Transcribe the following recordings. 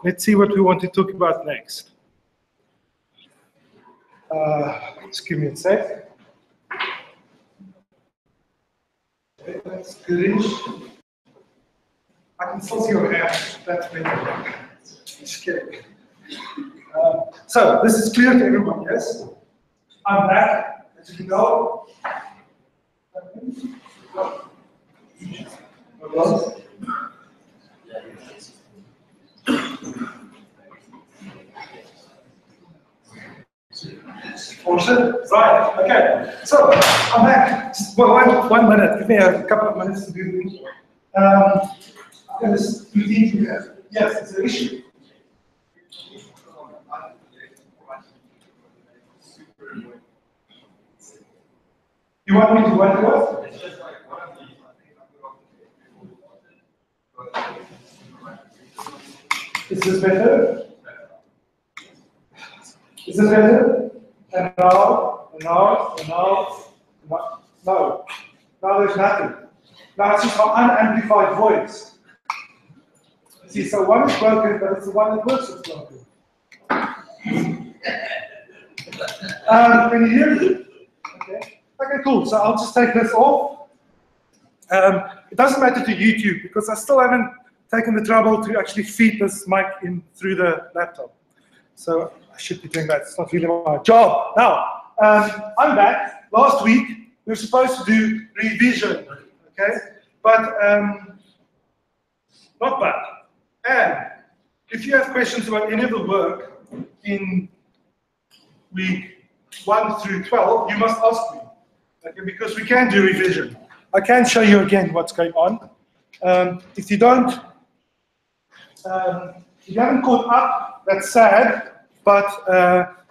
let's see what we want to talk about next. Just give me a sec. Okay, that's goodish. I can still see your hands. That's better. Just kidding. So this is clear to everyone, yes? I'm back, as you can go. Awesome. Right, okay. So I'm back. Well, one minute. Give me a couple of minutes to do this. I'm going to do things here. Yes, it's an issue. You want me to what? Is this better? Is this better? And now, and now, and now, no. Now there's nothing. Now it's just an unamplified voice. See, so one is broken, but it's the one that works that's broken. Can you hear me? Okay. Okay, cool. So I'll just take this off. It doesn't matter to YouTube because I still haven't taken the trouble to actually feed this mic in through the laptop. So I should be doing that. It's not really my job. Now, I'm back. Last week, we were supposed to do revision, okay? But not bad. And if you have questions about any of the work in week 1 through 12, you must ask me, okay? Because we can do revision. I can show you again what's going on. If you don't, if you haven't caught up, that's sad. But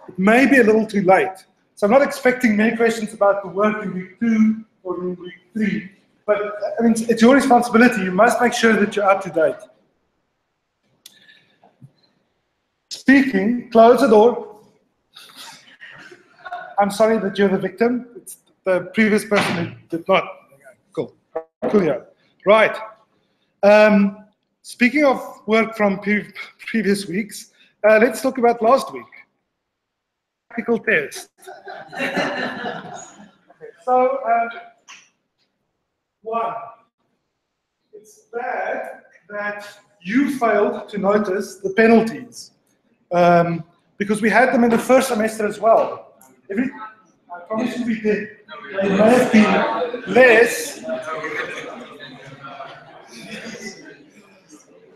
it may be a little too late. So I'm not expecting many questions about the work in week 2 or in week 3. But I mean, it's your responsibility. You must make sure that you're up to date. Speaking, close the door. I'm sorry that you're the victim. It's the previous person who did not. Cool. Cool, yeah. Right. Speaking of work from previous weeks, let's talk about last week. Practical test. Okay, so, one, it's bad that you failed to notice the penalties because we had them in the first semester as well. I promise you we did. They may have been less.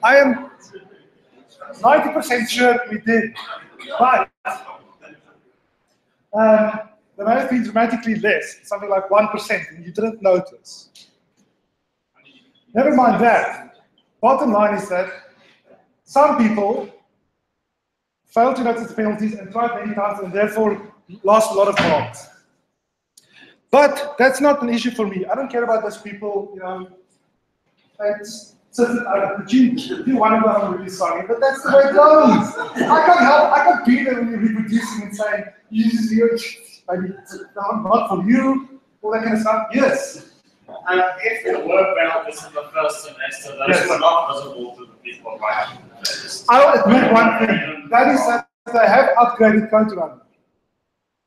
I am 90% sure we did, but there may have been dramatically less, something like 1%, and you didn't notice. Never mind that. Bottom line is that some people failed to notice the penalties and tried many times and therefore lost a lot of marks. But that's not an issue for me. I don't care about those people, you know. It's you one of them, I'm really sorry, but that's the way it goes. I can't help, I can't be there when you're reproducing and saying, I mean, not for you, all that kind of stuff. Yes. And if the work balance in the first semester, those were not visible to the people right? I'll admit one thing, that is that they have upgraded code runner.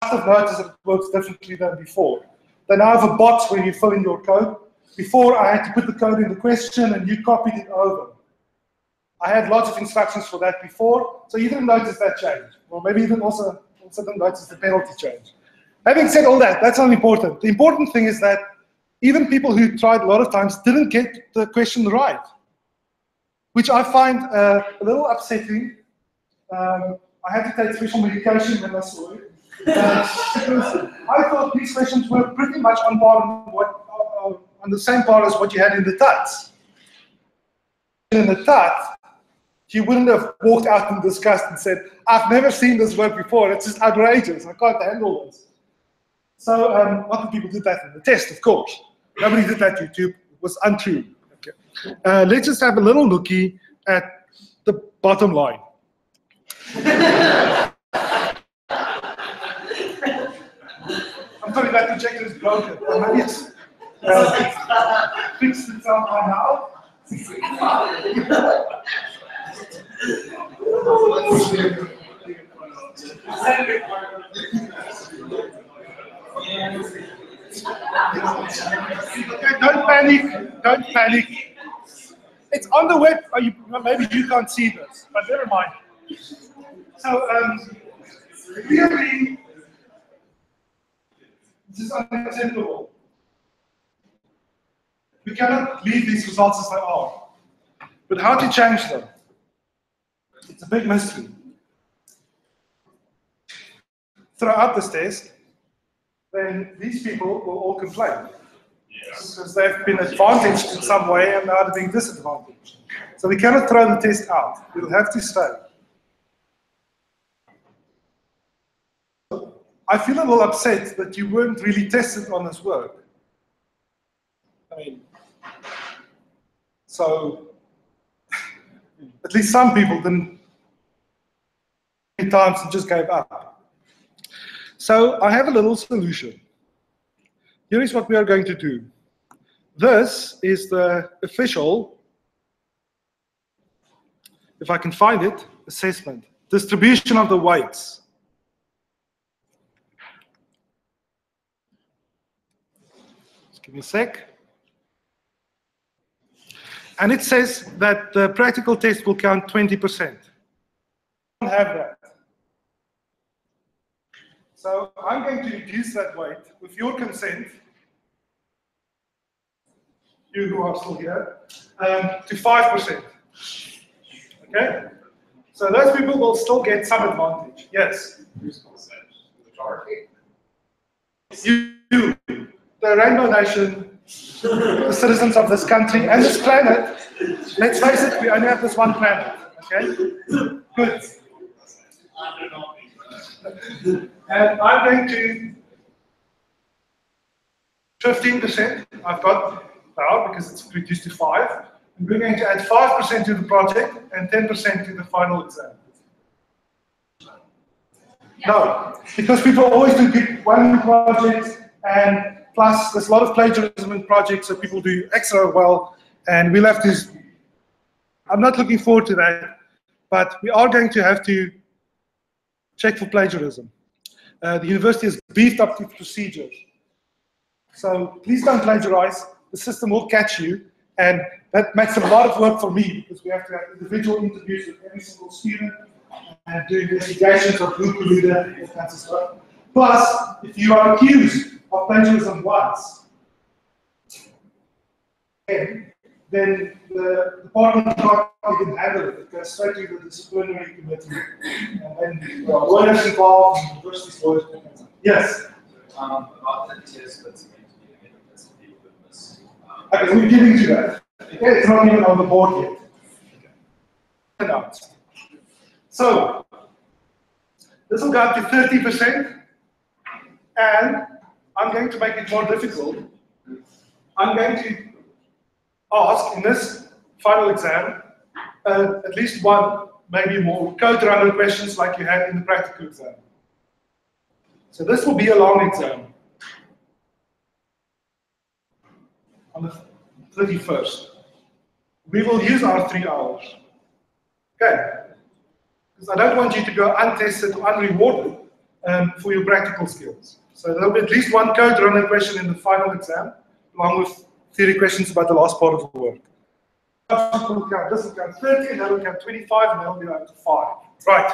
I must have noticed that it works differently than before. They now have a box where you fill in your code. Before, I had to put the code in the question and you copied it over. I had lots of instructions for that before, so you didn't notice that change. Or maybe you didn't also didn't notice the penalty change. Having said all that, that's not important. The important thing is that even people who tried a lot of times didn't get the question right, which I find a little upsetting. I had to take special medication when I saw it. Because I thought these questions were pretty much on par on the same par as what you had in the TUTs. In the TUT, you wouldn't have walked out in disgust and said, I've never seen this work before, it's just outrageous, I can't handle this. So lots of people did that in the test, of course. Nobody did that YouTube, it was untrue. Okay. Let's just have a little looky at the bottom line. I'm sorry, that projector is broken. Maybe it's fixed itself by now. Okay, don't panic. Don't panic. It's on the web. Maybe you can't see this, but never mind. So, really, this is unacceptable. We cannot leave these results as they are. But how to change them? It's a big mystery. Throughout this test, then these people will all complain. Yes. Because they've been advantaged in some way and now they're being disadvantaged. So we cannot throw the test out. It will have to stay. I feel a little upset that you weren't really tested on this work. I mean, so at least some people didn't times and just gave up. So I have a little solution. Here is what we are going to do. This is the official, if I can find it, assessment. Distribution of the weights. Just give me a sec. And it says that the practical test will count 20%. I don't have that. So I'm going to reduce that weight, with your consent, you who are still here, to 5%. Okay? So those people will still get some advantage. Yes? Who's consent? The majority? You, the Rainbow Nation, the citizens of this country and this planet. Let's face it, we only have this one planet. Okay? Good. And I'm going to 15%. I've got now because it's reduced to 5. And we're going to add 5% to the project and 10% to the final exam. No, because people always do good one project, and plus there's a lot of plagiarism in projects, so people do extra well, and we'll have to. I'm not looking forward to that, but we are going to have to check for plagiarism. The university has beefed up the procedures. So please don't plagiarize. The system will catch you. And that makes a lot of work for me because we have to have individual interviews with every single student and do investigations of who colluded and all kinds of stuff. Plus, if you are accused of plagiarism once, then the department can't even handle it. It goes straight to the disciplinary committee. And then there are lawyers involved, universities, lawyers. Yes? About the test that's going to be made, that's a big witness. Okay, we're getting to that. It's not even on the board yet. Announced. So, this will go up to 30%, and I'm going to make it more difficult. I'm going to ask in this final exam at least one, maybe more, code runner questions like you had in the practical exam. So this will be a long exam on the 31st. We will use our 3 hours. Okay? Because I don't want you to go untested or unrewarded for your practical skills. So there will be at least one code runner question in the final exam, along with theory questions about the last part of the work. This will count 30, and that will count 25, and that will be up to 5. Right.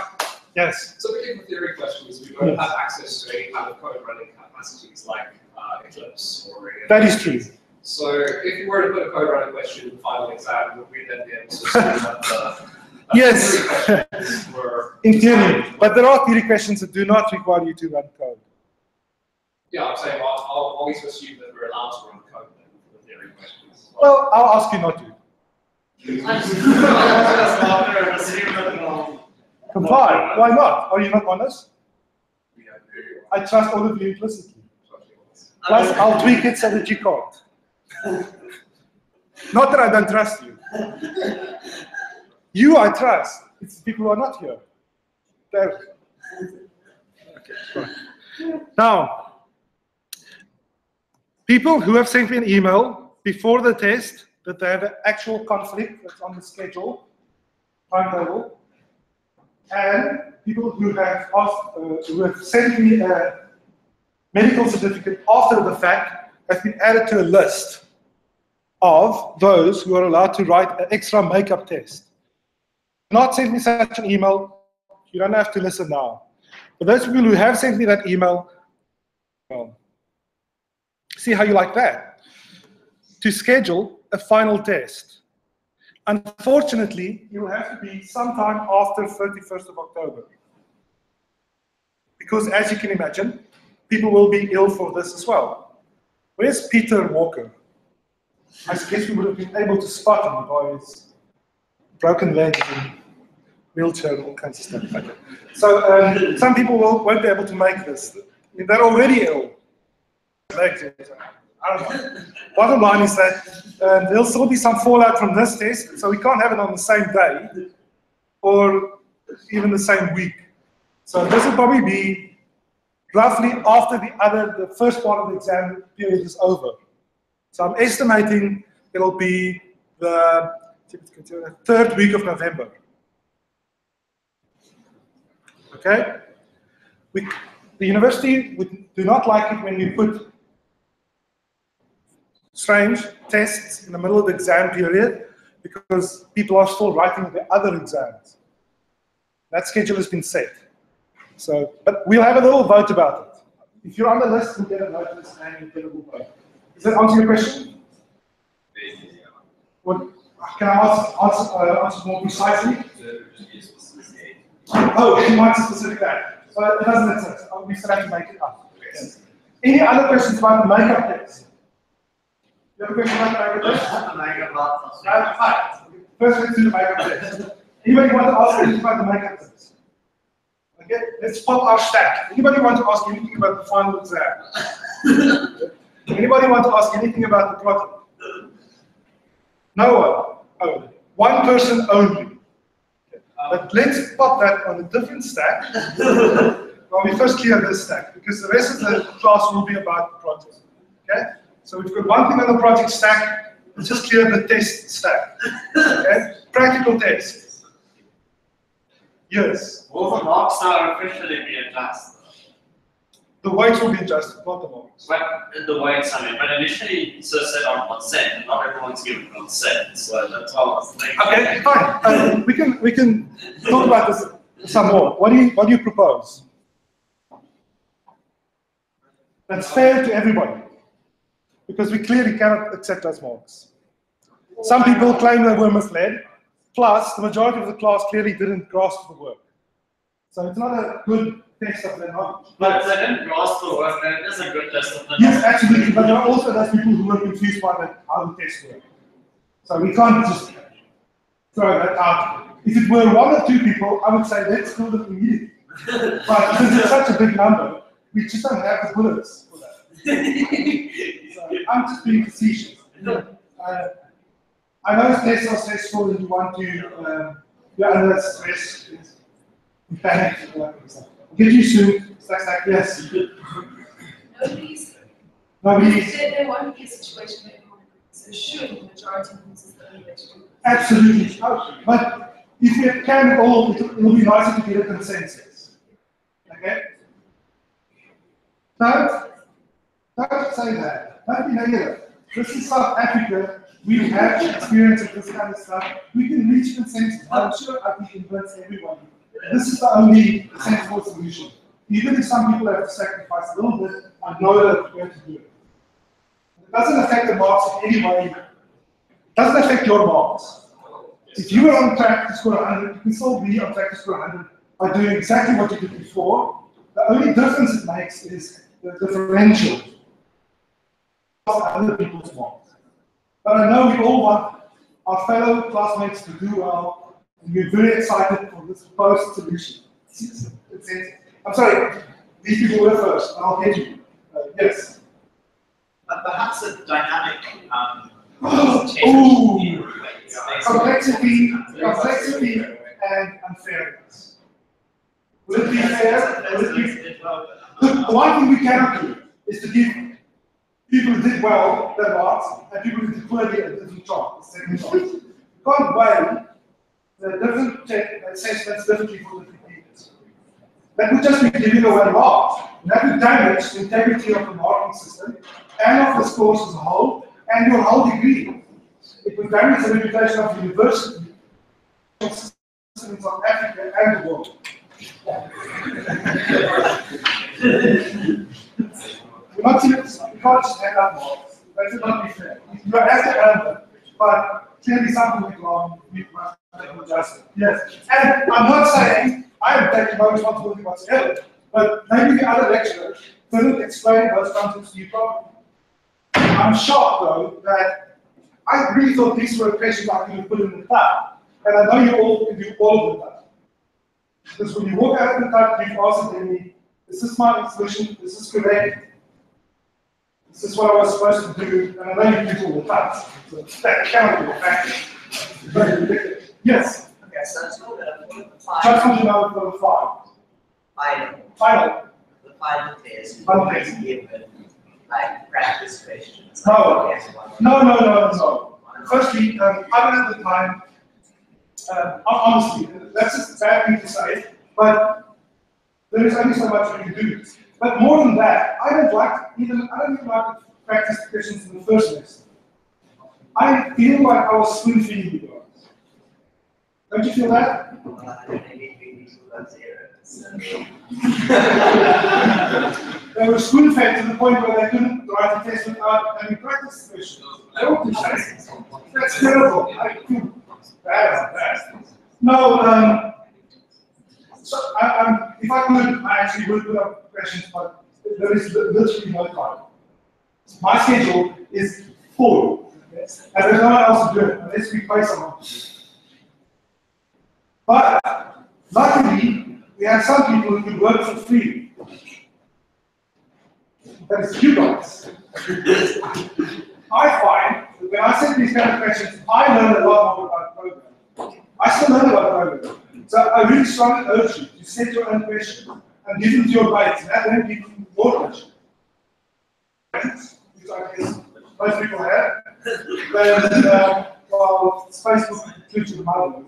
Yes. So looking for theory questions, we don't have access to any kind of code running capacities like Eclipse or any. That is true. So if you were to put a code running question in the final exam, would we then be able to see that the yes, were in theory. But there are theory questions that do not require you to run code. Yeah, I'm saying I'll always assume that we're allowed to run code then for the theory questions. Well, I'll ask you not to. Comply. Why not? Are you not honest? I trust all of you implicitly. Plus, I'll tweak it so that you can't. Not that I don't trust you. You I trust. It's the people who are not here. There. Okay, right. Now, people who have sent me an email before the test that they have an actual conflict that's on the schedule, timetable, and people who have asked, who have sent me a medical certificate after the fact have been added to a list of those who are allowed to write an extra makeup test. Do not send me such an email. You don't have to listen now. But those people who have sent me that email, well, see how you like that. To schedule a final test. Unfortunately, it will have to be sometime after 31st of October. Because as you can imagine, people will be ill for this as well. Where's Peter Walker? I guess we would have been able to spot him by his broken legs and wheelchair and all kinds of stuff like that. So some people won't be able to make this. They're already ill. Legs, I don't know. Bottom line is that there'll still be some fallout from this test, so we can't have it on the same day or even the same week. So this will probably be roughly after the first part of the exam period is over. So I'm estimating it'll be the third week of November. Okay? The university do not like it when you put strange tests in the middle of the exam period because people are still writing the other exams. That schedule has been set. So, but we'll have a little vote about it. If you're on the list, you'll get a notice and you'll get a little vote. Does that answer your question? What, can I answer more precisely? Oh, you want a specific that. So it doesn't exist. We still have to make it up. Yes. Any other questions about the makeup test? You have a question about the makeup test? First, let's do the makeup test. Anybody want to ask anything about the makeup test? Okay, let's pop our stack. Anybody want to ask anything about the final exam? Anybody want to ask anything about the project? No one. Oh, one person only. But let's pop that on a different stack. Well, we first clear this stack because the rest of the class will be about the project. Okay? So we've got one thing on the project stack. Let's just clear the test stack. Okay? Practical tests. Yes. Will the marks now officially be adjusted? The weights will be adjusted, not the marks. Well, the weights, I mean, but initially it's set on consent, and not everyone's given consent, so that's why I was thinking. Okay, fine. We can talk about this some more. What do you propose? That's fair to everybody, because we clearly cannot accept those marks. Some people claim they were misled, plus the majority of the class clearly didn't grasp the work. So it's not a good test of their knowledge. But if they didn't grasp the work, then it is a good test of their knowledge. Yes, absolutely, but there are also those people who are confused by how the test works. So we can't just throw that out. If it were one or two people, I would say let's do it immediately. But because it's such a big number, we just don't have the bullets for that. So I'm just being facetious. I know tests are stressful and you want to, you're under stress, you panic, I'll get you soon, stack, yes. Nobody's. There won't be a situation where so surely the majority of this is the only way to do it. Absolutely. But if we can at all, it will be nicer to get a consensus. Okay? Don't say that. Don't be negative. This is South Africa. We have experience of this kind of stuff. We can reach consensus. I'm sure I can convince everybody. This is the only sensible solution. Even if some people have to sacrifice a little bit, I know that we're going to do it. It doesn't affect the marks in any way. It doesn't affect your marks. If you were on track to score 100, you can still be on track to score 100 by doing exactly what you did before. The only difference it makes is the differential of other people's marks. But I know we all want our fellow classmates to do well, and we're very excited for this proposed solution. I'm sorry, these people were first, and I'll get you. Yes? Perhaps a dynamic complexity and unfairness. Will it be fair? The one thing we cannot do is to give people who did well their marks and people who did poorly a different chance, second chance. You can't weigh the different assessments differently for the people. that would just be giving away marks. And that would damage the integrity of the marking system and of this course as a whole, and your whole degree. It would damage the reputation of the university, systems of Africa and the world. You're not serious. You can't just hand out marks. That would not be fair. You have to earn them. But clearly something went wrong. We must make an adjustment. Yes. And I'm not saying I am taking no responsibility whatsoever, but maybe the other lecturer didn't explain those concepts to you properly. I'm shocked though that I really thought these were questions I could have put in the tab. And I know you all can do all of the tab. Because when you walk out of the tab, you've asked me, is this my solution? Is this correct? This is what I was supposed to do, and I know you do all the tabs. So that cannot be a factor. Yes? Okay, so it's not the Just final. want to know for the final. Final. The final test. Final test. Given like practice questions. No. Like, yes, one. No. Firstly, I don't have the time. Honestly, that's just a bad thing to say, but there is only so much we can do. But more than that, I don't even like to practice questions in the first lesson. I feel like I was spoon feeding you guys. Don't you feel that? They were spoon fed to the point where they couldn't write a test without having practice questions. That's terrible. I feel bad about that. No, so if I could, I actually would put up questions, but there is literally no time. My schedule is full, and there's no one else to do it unless we pay someone. But luckily, we have some people who could work for free. That is you guys. I find that when I set these kind of questions, I learn a lot more about programming. I still learn about programming. So I really strongly urge you to set your own questions and give them to your mates, and that will give you more questions. Which I guess most people have. Then, well, it's Facebook includes your mother.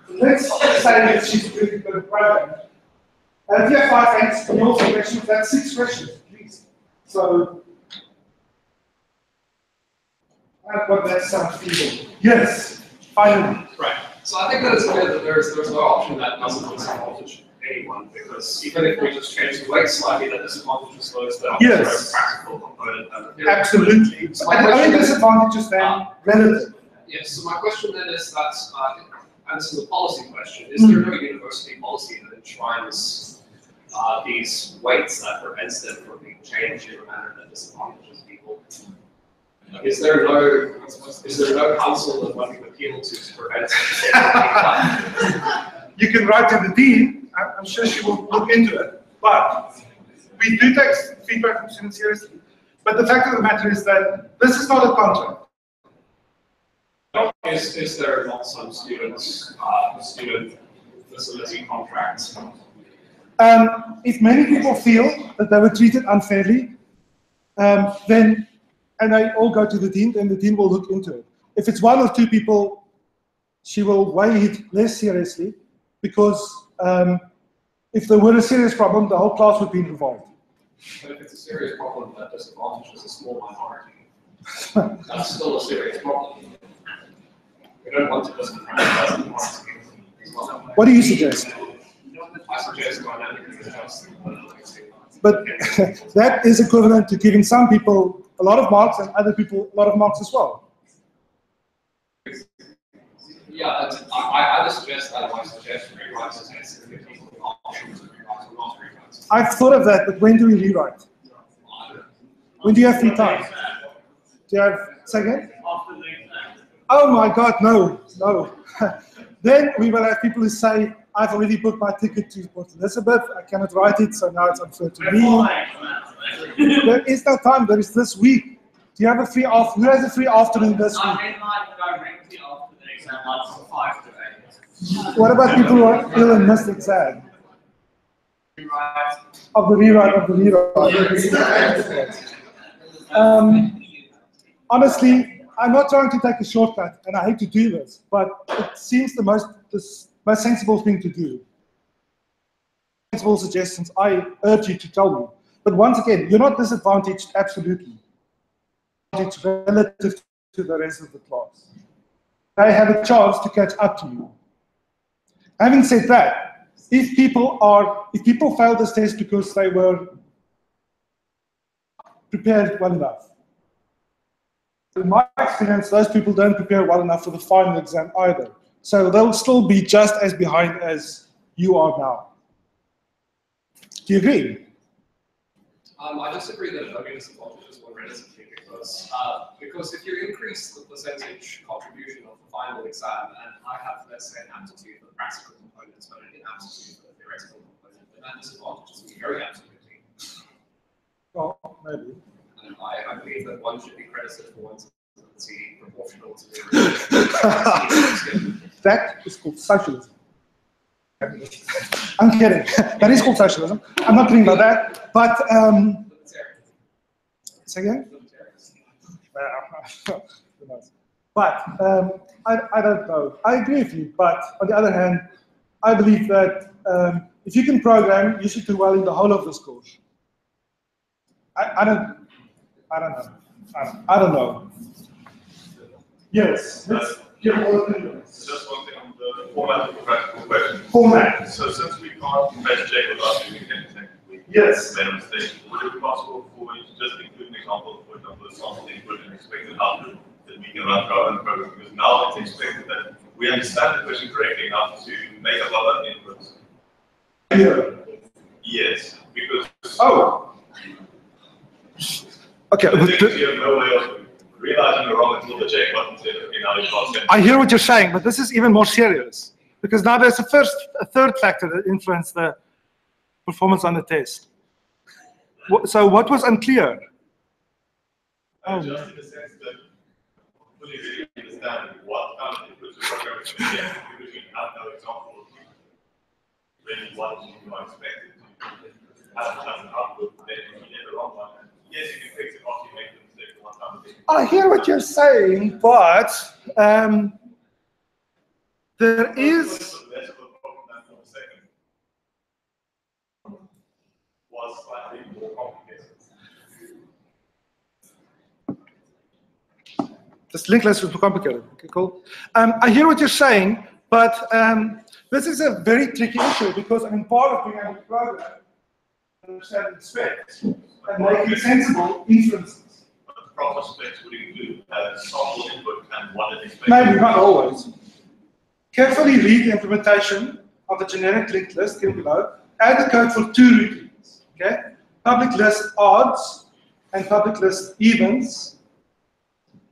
Let's say that she's really good at programming. And if you have 5 friends and you also questions, that's 6 questions, please. So, I've got that sound feeble. Yes, finally. Right. So I think that it's clear that there's no option that doesn't disadvantage anyone, because even if we just change the weight slightly, that disadvantages those that are Yes. a practical component. Absolutely. So my And the question only is- disadvantage is then relative. Yes, so my question then is that, and this is a policy question, is there no university policy that enshrines these weights that prevents them from being changed in a manner that disadvantages people? Is there no council that one can appeal to prevent it? You can write to the dean. I'm sure she will look into it. But we do take feedback from students seriously. But the fact of the matter is that this is not a contract. Is there not some student facility contracts? If many people feel that they were treated unfairly, then, and they all go to the dean, then the dean will look into it. If it's 1 or 2 people, she will weigh it less seriously, because if there were a serious problem, the whole class would be involved. But if it's a serious problem that disadvantages a small minority, that's still a serious problem. We don't want to disadvantage us. What do you suggest? I suggest dynamically adjust. But that is equivalent to giving some people a lot of marks and other people a lot of marks as well. Yeah, I would suggest that. I suggest rewrites the test and give people the option to rewrite or not rewrite. I've thought of that, but when do we rewrite? When do you have free time? Do you have, say again? After the exam. Oh my God, no. Then we will have people who say, I've already booked my ticket to Port Elizabeth, I cannot write it, so now it's unfair to me. There is no time, there is this week. Do you have a free afternoon? Who has a free afternoon this week? I might directly after the exam, like from 5 to 8. What about people who are ill and missed the exam? Right. Of the rewrite. Honestly, I'm not trying to take a shortcut, and I hate to do this, but it seems the most sensible thing to do. sensible suggestions, I urge you to tell me. But once again, you're not disadvantaged absolutely. It's relative to the rest of the class. They have a chance to catch up to you. Having said that, if people fail this test because they were prepared well enough, in my experience, those people don't prepare well enough for the final exam either. So they'll still be just as behind as you are now. Do you agree? I disagree that no disadvantages one relatively because if you increase the percentage contribution of the final exam, and I have, let's say, an aptitude for the practical components, but an inaptitude for the theoretical component, then that disadvantages me very absolutely. Well, maybe. And I believe that one should be credited for one's ability proportional to the That is called socialism. I'm kidding. That is called socialism. I'm not kidding about that. But say again? But I don't know. I agree with you. But on the other hand, I believe that if you can program, you should do well in the whole of this course. I don't know. Yes. Just one thing on the format of the practical question. Format. So since we can't match check without doing anything technically, Yes. made a mistake, would it be possible for you to just include an example, for example, the sample input and expected output that we can run for our own program? Because now it's expected that we understand the question correctly enough to make up our own inputs. Yeah. Yes, because Okay. the thing is you have no way of realizing you're wrong until the check button says, okay, now you've lost it. I hear what you're saying, but this is even more serious because now there's a third factor that influenced the performance on the test. So what was unclear? Just in the sense that fully really understand what kind of inputs the program is going to get, because you have no example of really what you are expected to have as an output, then you get the wrong one. Yes, you can fix it after you make the mistake one time. I hear what you're saying, but there is. Less of a problem than for the second. Was slightly more complicated. This link list was more complicated. Okay, cool. I hear what you're saying, but this is a very tricky issue because part of being able to program, understand its specs, and making sensible inferences. But the proper specs would include sample input and what it expects. Maybe not always. Carefully read the implementation of the generic linked list here below. Add the code for two routines. Okay? Public list odds and public list evens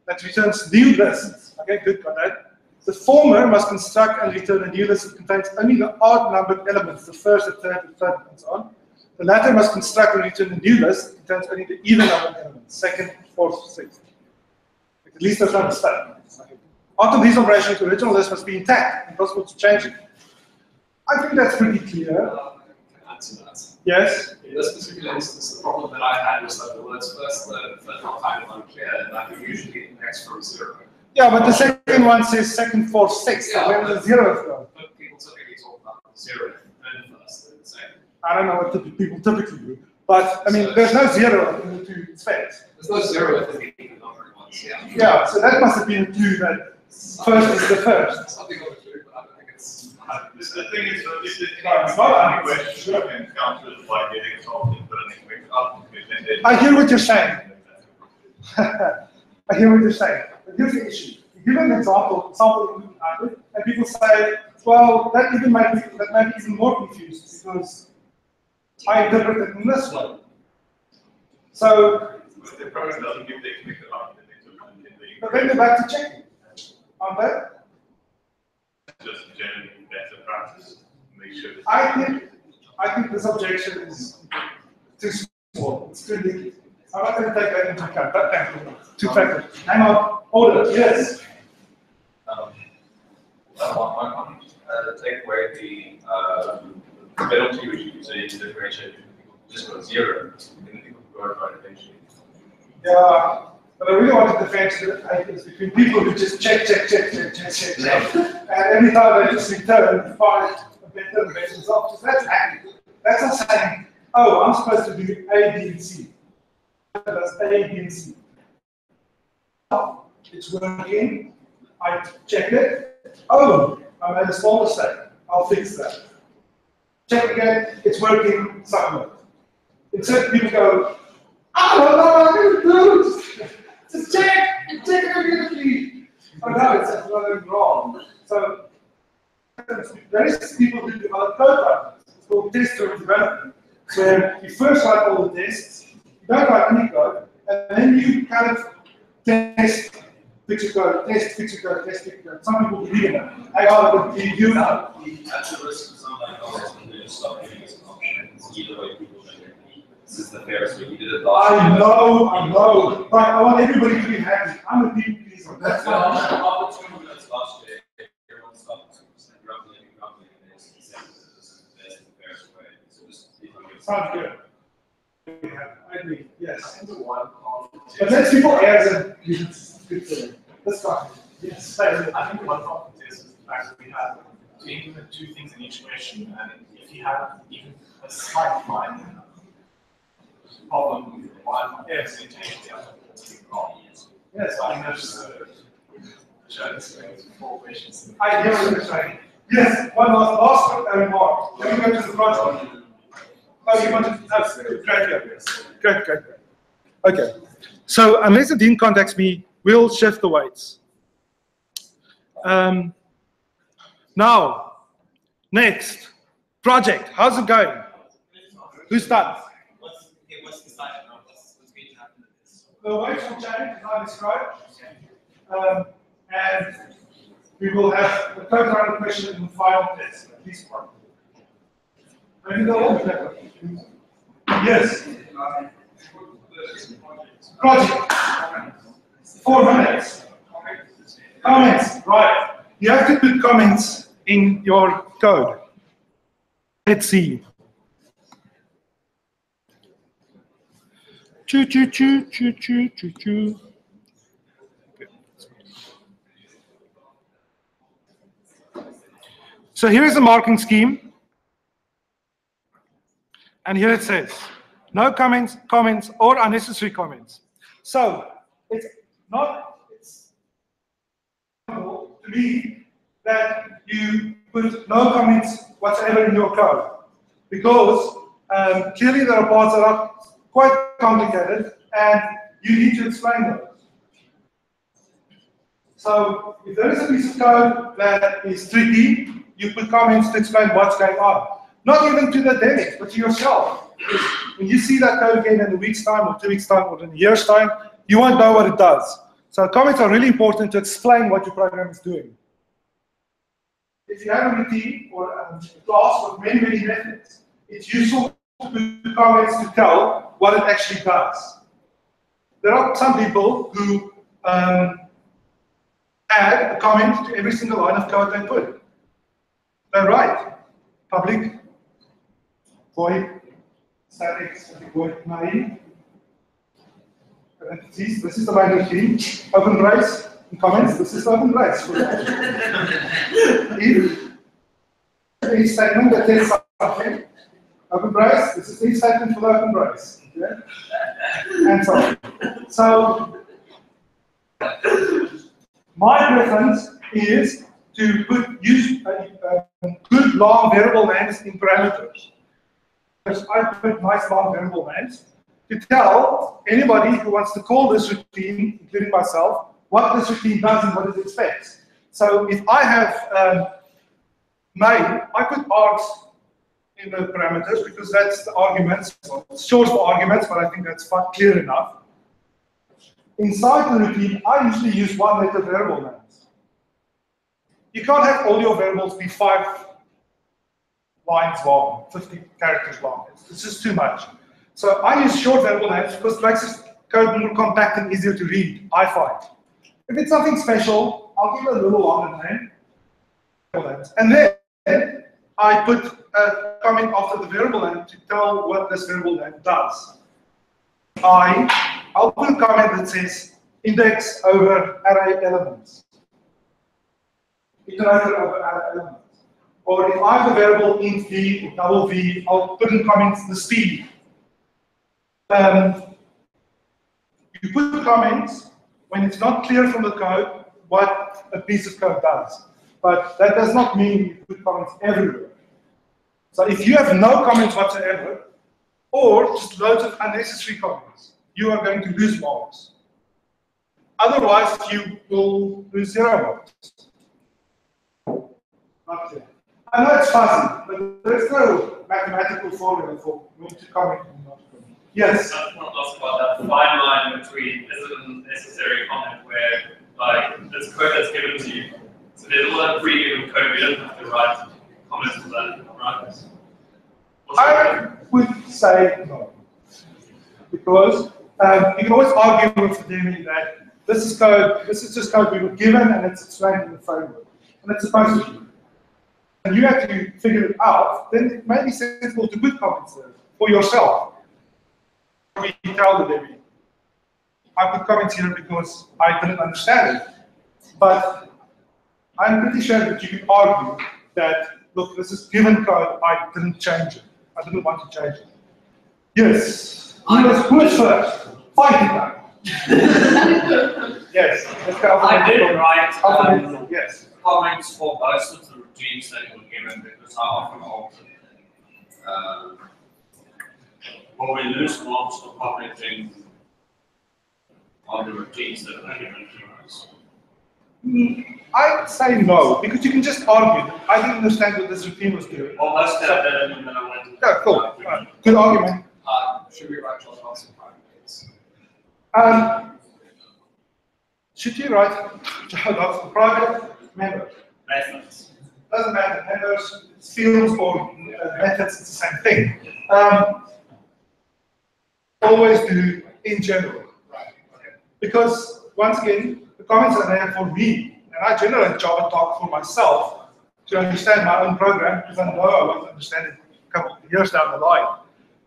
that returns new lists. Okay, good, got that. The former must construct and return a new list that contains only the odd numbered elements, the first, the third, and so on. The latter must construct and return a new list that contains only the even numbered elements, second, fourth, sixth. At least there's no mistake. After these operations, the original list must be intact, impossible to change it. I think that's pretty clear. Answer that. Yes? In this particular instance, the problem that I had was that the words first, third, and fifth are kind of unclear, and that we usually index from 0. Yeah, but the second one says second, fourth, sixth. Yeah, Where does the 0th go? But people typically talk about 0 and first and second. I don't know what people typically do. But, I mean, there's no 0 in the two space. There's no 0 in the even numbered ones, yeah. Yeah, so that must have been a clue that first is the first. Something of a clue, but I don't think it's. The thing is, if it's not not a any question, you can counter it by getting something, but an expected output. I hear what you're saying. I hear what you're saying. But here's the issue. You give an example, sample input, and people say, well, that might be even more confused because I interpret it in this way. So, But the program doesn't give the expected output. but then they're back to checking, aren't they? Just generally better practice. Make sure that I think this objection is too small. It's too little. I'm not going to take that into account. That two factors. Hang on. Order. Yes. Take away the penalty which you say is differentiate just go 0, and then people go right eventually. Yeah. But I really want to differentiate between people who just check. And every time they just return, find a better result. So that's hacking. That's not saying, oh, I'm supposed to do A, B, and C. That's A, B, and C. It's working. I check it. Oh, I made a small mistake. I'll fix that. Check again. It's working. Submit. Instead, people go, I don't know what I'm going to do. Just check. Check it immediately. Oh no, it's something wrong. So there is people who develop code like this. It's called test-driven development, where you first write all the tests, you don't write any code, and then you kind of test, fix your code, test, fix your code, test, fix your code. Some people believe in that. I got it, you know. At the risk of sounding honest, I'm going to stop giving us an option. Either way, people don't agree. This is the fairest way. You did it last I know, but I want everybody to be happy. I'm a people pleaser. That's Well, why. after 2 minutes last year, everyone stopped grumbling, and this is the fairest way. So just Sounds good. I agree, yes. But let's people answer. Good for them. Let's talk. Yes. I think one problem is the fact that we have to implement 2 things in each question, and if you have even a slight minor problem with one representation, the other it's a big problem. Yes. So I think that's just show this way, 4 questions. I hear what you're saying. Yes, one last remark. Let me go to the project. Oh, you want to? No, great. Okay. So unless the dean contacts me, we'll shift the weights. Now, next project. How's it going? Who's done? What's the side now? What's going to happen with this? The weights will change as I described. And we will have a third round of question in the final test, at least one. Maybe they'll all be better. Yes. Project. 4 minutes. Comments. Right. You have to put comments in your code. Let's see. Choo choo choo choo choo choo choo. So here is the marking scheme. And here it says, no comments, or unnecessary comments. So it's to me that you put no comments whatsoever in your code. Because clearly there are parts that are quite complicated and you need to explain those. So if there is a piece of code that is tricky, you put comments to explain what's going on. Not even to the devs, but to yourself. Because when you see that code again in a week's time, or 2 weeks' time, or in a year's time, you won't know what it does. So comments are really important to explain what your program is doing. If you have a routine or a class with many, many methods, it's useful to put comments to tell what it actually does. There are some people who add a comment to every single line of code they put. They write public void static void main. This is the line routine. Open brace in comments. This is the open brace. If a statement that says something, open brace. This is the statement for the open brace. Okay? And so on. So my preference is to use good long variable names in parameters. I put nice long variable names to tell anybody who wants to call this routine, including myself, what this routine does and what it expects. So if I have main, I put args in the parameters because that's the arguments. Well, it's short for arguments, but I think that's clear enough. Inside the routine, I usually use 1-letter variable names. You can't have all your variables be 5 lines long, 50 characters long. It's just too much. So I use short variable names because it makes this code more compact and easier to read, I find. If it's something special, I'll give it a little longer name. And then I put a comment after the variable name to tell what this variable name does. I'll put a comment that says index over array elements. Iterator over array elements. Or if I have a variable int v or double v, I'll put in comments the speed. You put comments when it's not clear from the code what a piece of code does. But that does not mean you put comments everywhere. So if you have no comments whatsoever, or just loads of unnecessary comments, you are going to lose marks. Otherwise, you will lose 0 marks. Not clear. I know it's fuzzy, but there's no mathematical formula for when to comment and not comment. Yes? I want to ask about that fine line between is it a necessary comment where, like, there's code that's given to you. So there's a lot of pre-given code, you don't have to write comments to that, right? I would say no. Because you can always argue with them that this is code, this is just code we were given and it's explained in the framework. And it's supposed to be. And you have to figure it out, then it may be sensible to put comments there for yourself. We tell the DB, I put comments here because I didn't understand it. But I'm pretty sure that you can argue that, look, this is given code, I didn't change it. I didn't want to change it. Yes. Who is first? Fight it out. Yes. Let's go. I did write yes. comments for most of the routines that were given because I often altered. Or we lose marks for commenting on the routines that were given to us. I'd say no, because you can just argue. I didn't understand what this routine was doing. Well, most of that didn't, and then I went to Yeah, cool. Good argument. Should we write John Watson private dates? Should you write Java private member? Methods. Doesn't matter, members, fields, or methods, it's the same thing. Always do in general. Because, once again, the comments are there for me, and I generate Java talk for myself to understand my own program, because I know I won't understand it a couple of years down the line.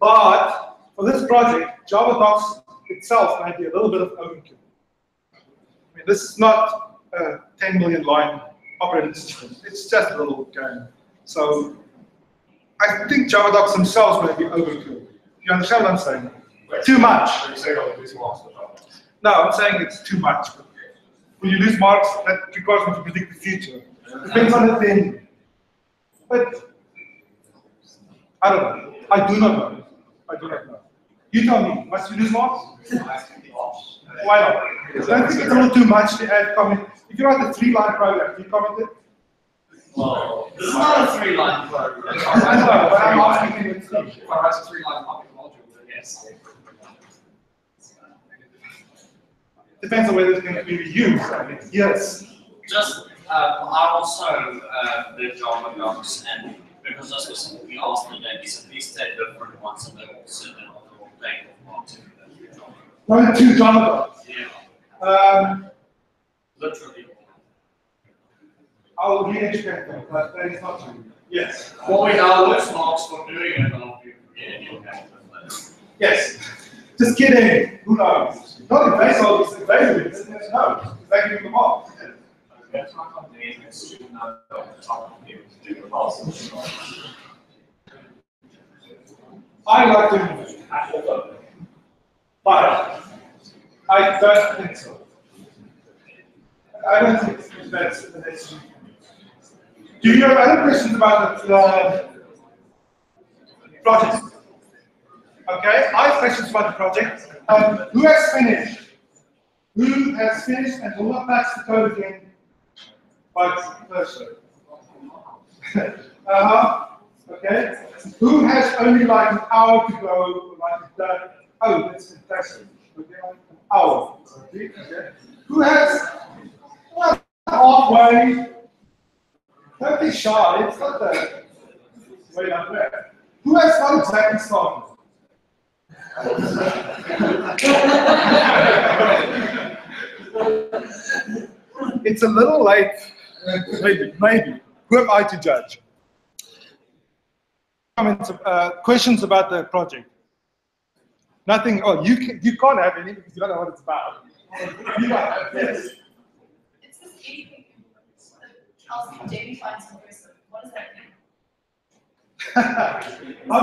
But for this project, Java talks itself might be a little bit of overkill. I mean, this is not a 10 million line operating system. It's just a little game. So I think Java docs themselves may be overkill. You understand what I'm saying? Too much. No, I'm saying it's too much. When you lose marks, that requires me to predict the future. Depends on the thing. But I don't know. I do not know. I do not know. You tell me, must you lose marks? Why not? I don't think it's a little too much to add comment. If you write a 3-line program, do you comment it? Well, this is not a 3-line program. I know, but I'm asking you to think. If I write a 3-line public module, then yes. Depends on whether it's going to be reused. I mean, yes. Just, I also did Java docs, and because this was something we asked the day, so these 10 different ones, and they all sit in on the whole thing of marketing. Only 2 Java docs. Yeah. Literally. I'll re-educate them, but that is not true. Yes. Well, we know lose marks for doing it, and I'll be forgetting it. Yes. Just kidding. Who knows? Not in baseball, it's in baseball. It's no. They give the mark. That's not something a student knows off the top of you to do the process. I like to but I don't think so. I don't think that's the next. Do you have other questions about the project? Okay, I have questions about the project. Who has finished? Who has finished and will not touch the code again by Thursday? Okay. Who has only like an hour to go? Like oh, that's fantastic. Okay, like an hour. Okay. Who has halfway? Don't be shy. It's not the way up there. Who has not exactly started? It's a little late. Maybe. Who am I to judge? Comments, questions about the project? Nothing. Oh, you can't have any because you don't know what it's about. You don't have this. It's this anything that tells you Jamie finds some person. What does that mean? How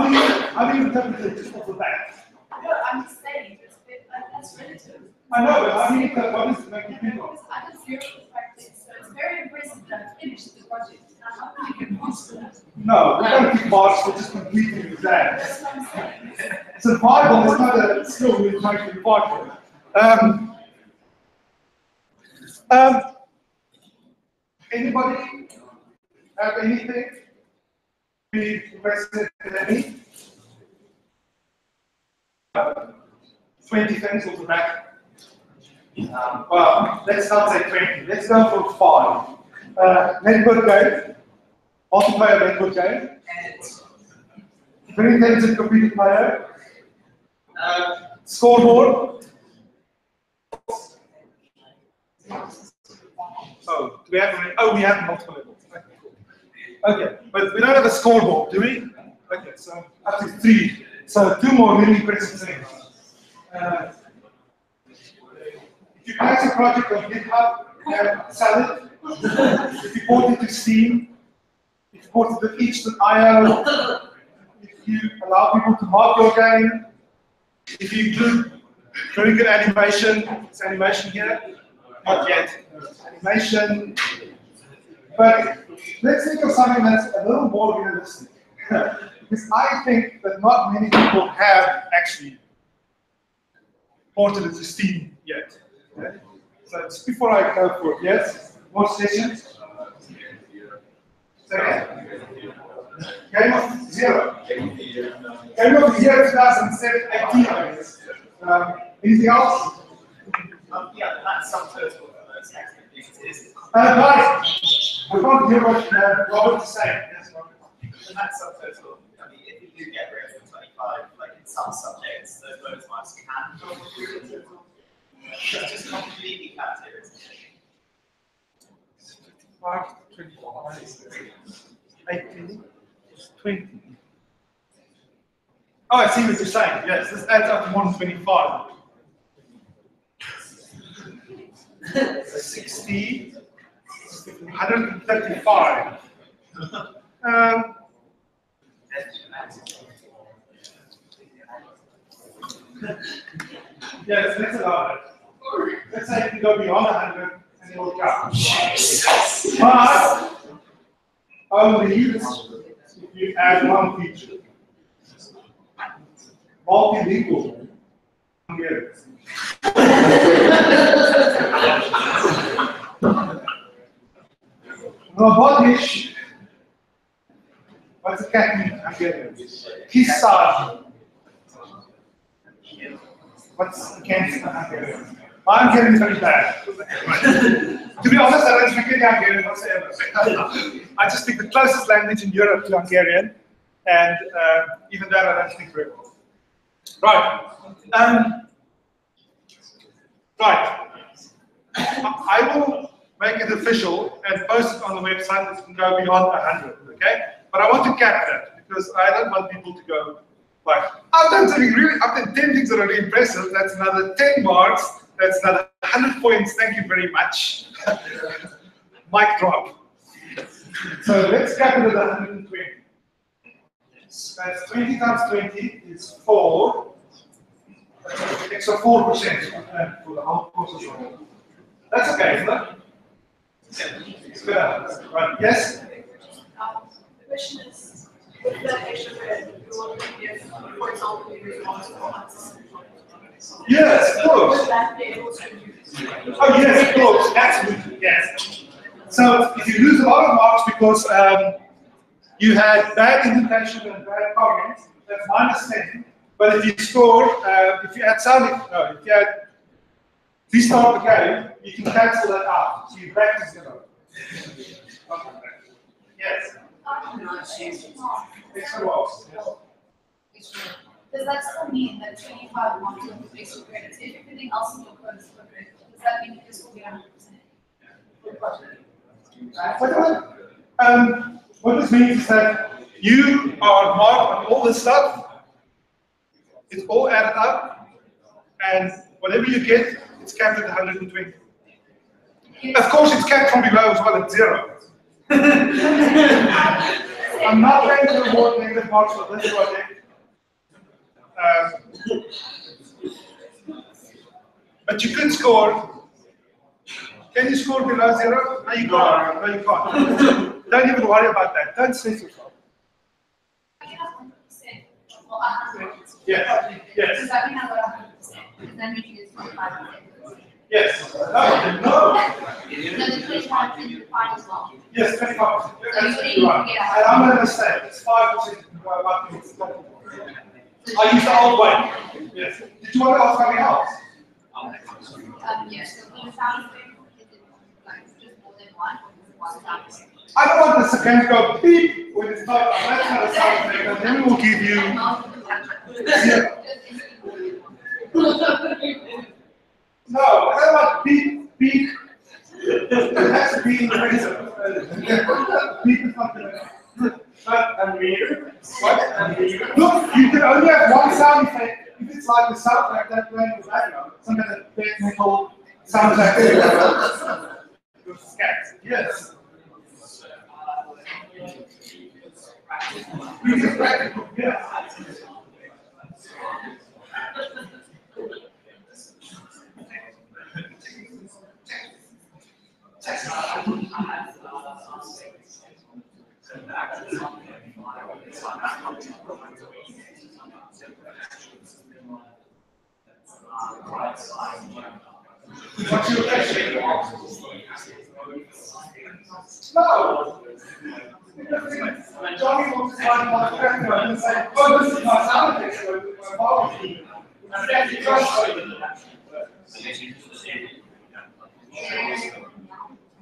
do you interpret it just off the bat? No, I'm just saying, it's a bit, that's relative. I know, but how do you interpret what does it make you think of? Because I just zero practice, so it's very impressive that I finished the project. I'm not going to get marks for that. No, we don't give marks for just completing the exam. That's what I'm saying. Survival is not a skill we're trying to impart. Anybody have anything? Any questions? 20 things off the back. Well, let's not say 20. Let's go for 5. Network game. Multiplayer network game. Very intelligent computer player. Scoreboard. Oh, do we have? Oh, we have multiple levels. Okay, cool. Okay, but we don't have a scoreboard, do we? Okay, so up to 3. So 2 more really impressive things. If you create a project on GitHub, sell it. If you port it to Steam, if you port it to each to IO, if you allow people to mark your game, if you do very good animation, it's animation here, not yet, animation, but let's think of something that's a little more realistic. Because I think that not many people have actually ported it to Steam yet. Okay? So just before I go for it, yes? More sessions? Second? Game of Zero. Game of the Year 2018, I guess. Anything else? Yeah, that's some total. Guys, I can't hear what Robert is saying. That's some total. I mean, if you do get rid of 25, like in some subjects, those bonus marks can go through the total. It's just completely capped here, isn't it? 5, 18, 20. Oh, I see what you're saying. Yes, this adds up to 125. 60, 135. Yes, let's allow it. Let's say if you go beyond 100 and it will count. But only if you add one feature. Multilingual. Robotisch. What's a cat mean in Hungarian? Kissar. What's against the Hungarian? My Hungarian is very bad. To be honest, I don't speak any Hungarian whatsoever. I just speak the closest language in Europe to Hungarian, and even that I don't speak very well. Right. Right. I will make it official and post it on the website. It can go beyond 100, okay? But I want to cap that because I don't want people to go like, I've done something really, I've done 10 things that are really impressive. That's another 10 marks. That's another 100 points. Thank you very much. Mic drop. So let's cap it at 120. That's 20 times 20 is 4. That's an extra 4% for the whole course as well. That's okay, isn't it? It's good. Right. Yes? The question is, with that extra credit, you want to give, for example, your multiple months. Yes, of course. Would that be able to use? Oh, yes, of course. Absolutely, yes. So if you lose a lot of marks because you had bad indentation and bad comments, that's -10. But if you score, if you had if you had restart the game, you can cancel that out. So you're back to 0. Yes. Extra marks. Does that still mean that 25 marks of extra credits, if everything else in your code is for credit, does that mean that this will be 100%? What this means is that you are marked on all this stuff. It's all added up, and whatever you get, it's capped at 120. Of course, it's capped from below as well at 0. I'm not going to award negative marks for this project. But you could score. Can you score below 0? No, you can't. No, you can't. Don't even worry about that. Don't stress yourself. Yes. Yes. Does that mean I got 100%? Then we choose 25%. Yes. No. So the 25 is the final as well. Yes, 25%. So That's you right. need to get And I'm going to say it's 5%. I use the old way. Yes. Did you want to ask something else? Yes. So for the sound effect, is it like just more than one or just one sound effect? I don't want the second to go beep when it's not. That's not a sound effect. And then we'll give you. No, I don't want beep, beep. It has to be in the razor. Beep is not the What? Look, you can only have one sound effect if it's like the soundtrack that playing in the background. Some kind of technical soundtrack. Yes. We can practical, yes. What's your question? No. Johnny wants to find my friend and say, oh, this is my sound effects, my barbecue. And then he goes,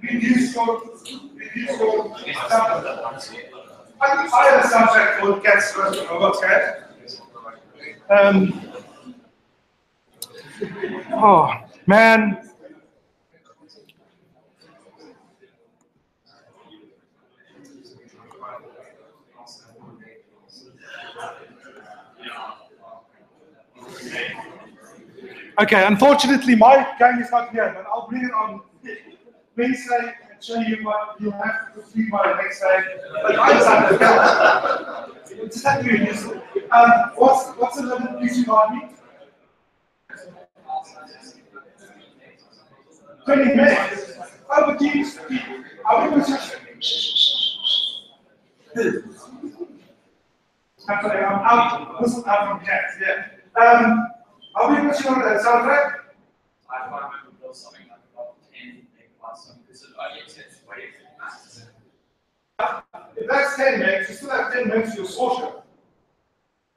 reduce your sound effects. I have a soundtrack called Cats Roast Robot Cat. Oh, man. Okay, unfortunately, my game is not here, but I'll bring it on Wednesday and show you what you have to see by the next day. But I decided it's not really useful. What's the limit please remind me? 20 minutes. Oh, but I think I'm out. Listen out from cats, yeah. Are we going to show that soundtrack? I find I would build something like about 10 megabytes because I get it way fast. If that's 10 megs, you still have 10 megs for your social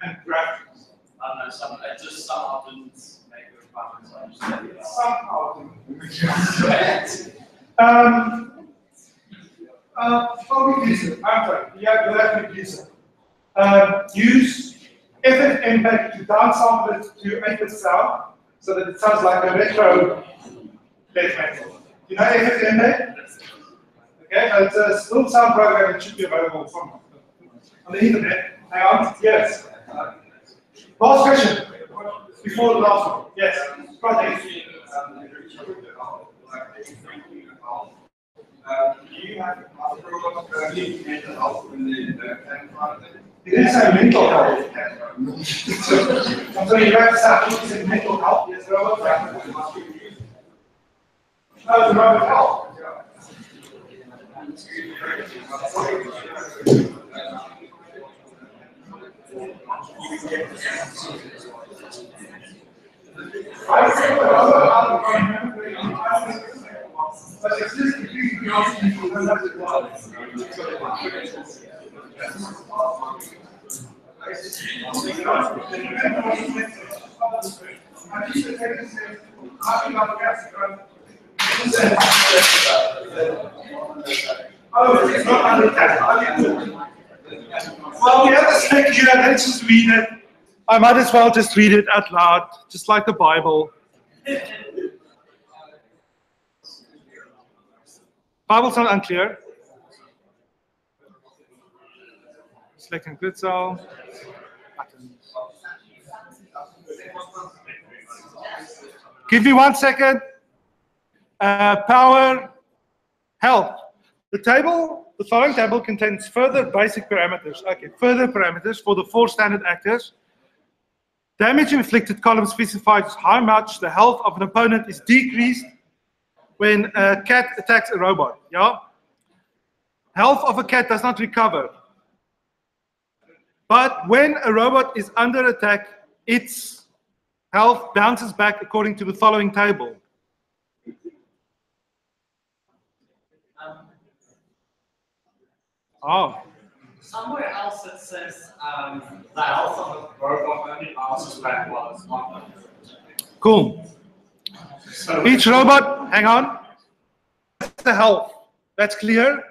and graphics. I don't know, somehow didn't make it fun, so I just let it out. Somehow. Probably decent. I'm sorry. Yeah, you'll have to use it. Use effect impact to downsample it to 8-bit sound so that it sounds like a retro death metal. You know effect impact? Okay, so it's a little sound program that should be available from on the internet. Hang on. Yes. Last question. Before the last one. Yes. Project. Do you have mental health in the It is a mental health. So you have to start looking at mental health. Yes, robot. Oh, the robot health. But it's just between oh, it's not under that. Well, we have a spec here, let's just read it. I might as well just read it out loud, just like the Bible. Bible's not unclear. Selecting good cell. Give me 1 second. Power, help. The table The following table contains further basic parameters. Okay, further parameters for the 4 standard actors. Damage inflicted column specifies how much the health of an opponent is decreased when a cat attacks a robot. Yeah? Health of a cat does not recover. But when a robot is under attack, its health bounces back according to the following table. Oh. Somewhere else it says the health of a robot only bounces back while it's not under attack. Cool. So each robot, hang on, the health, that's clear.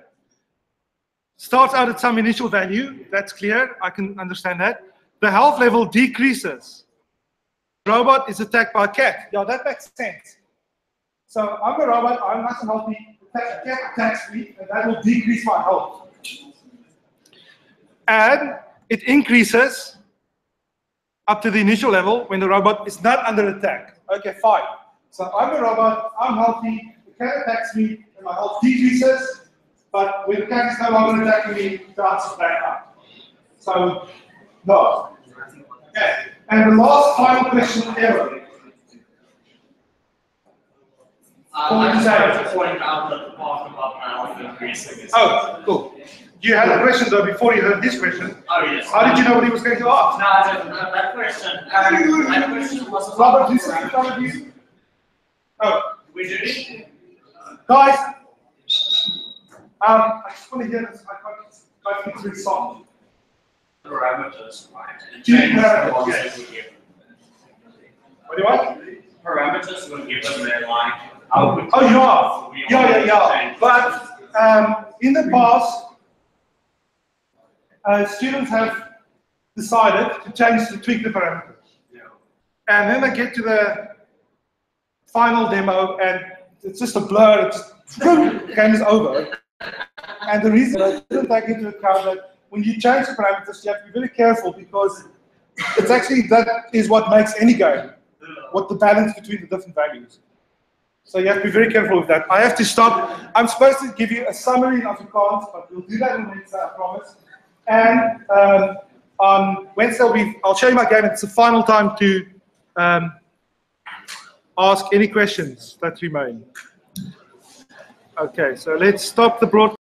Starts out at some initial value, that's clear, I can understand that. The health level decreases. Robot is attacked by a cat. Yeah, that makes sense. So I'm a robot, I'm nice and healthy, a cat attacks me, and that will decrease my health. And it increases up to the initial level when the robot is not under attack. Okay, fine. So I'm a robot, I'm healthy, the cat attacks me, and my health decreases, but when the cat is no longer attacking me, it bounces back up. So, no. Okay, and the last final question ever. I just wanted to point out that the part about health increasing is... Oh, cool. You had a question though before you heard this question. Oh, yes. How did you know what he was going to ask? No, I didn't know that question. My question was Robert, do you see in front of you? Oh. We did it? Guys, I just want to hear this. I can't through song. Parameters, right? And Two change the parameters, ones yes. that we give. What do you want? Parameters will give them their line. Output. Oh, yeah. But in the past, students have decided to tweak the parameters. Yeah. And then they get to the final demo and it's just a blur, it's just, the game is over. And the reason I didn't take into account that when you change the parameters, you have to be very careful because it's actually, that is what makes any game, what the balance between the different values. So you have to be very careful with that. I have to stop. I'm supposed to give you a summary in Afrikaans, but we'll do that on Wednesday, I promise. And on Wednesday, I'll show you my game. It's the final time to ask any questions that remain. Okay, so let's stop the broadcast.